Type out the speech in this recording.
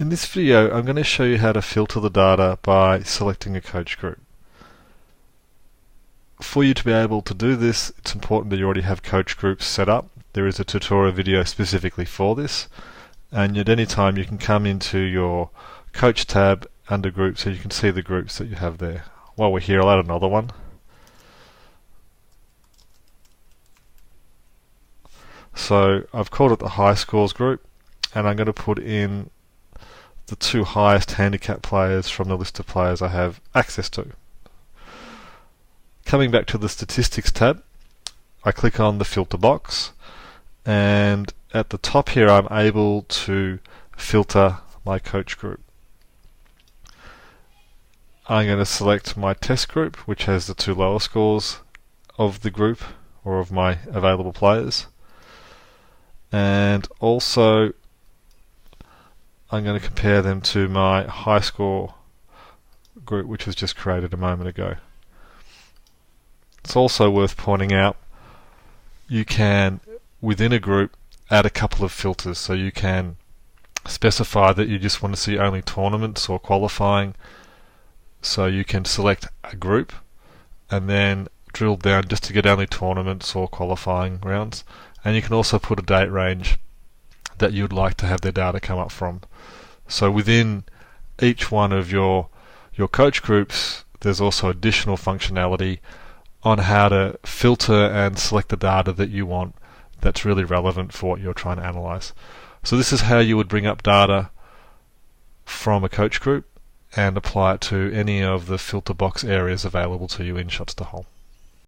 In this video, I'm going to show you how to filter the data by selecting a coach group. For you to be able to do this, it's important that you already have coach groups set up. There is a tutorial video specifically for this, and at any time you can come into your coach tab under groups so you can see the groups that you have there. While we're here, I'll add another one. So I've called it the high scores group, and I'm going to put in the two highest handicap players from the list of players I have access to. Coming back to the statistics tab, I click on the filter box, and at the top here I'm able to filter my coach group. I'm going to select my test group, which has the two lower scores of the group or of my available players, and also I'm going to compare them to my high score group, which was just created a moment ago. It's also worth pointing out you can, within a group, add a couple of filters. So you can specify that you just want to see only tournaments or qualifying. So you can select a group and then drill down just to get only tournaments or qualifying rounds. And you can also put a date range that you'd like to have their data come up from. So within each one of your coach groups, there's also additional functionality on how to filter and select the data that you want that's really relevant for what you're trying to analyze. So this is how you would bring up data from a coach group and apply it to any of the filter box areas available to you in ShotsToHole.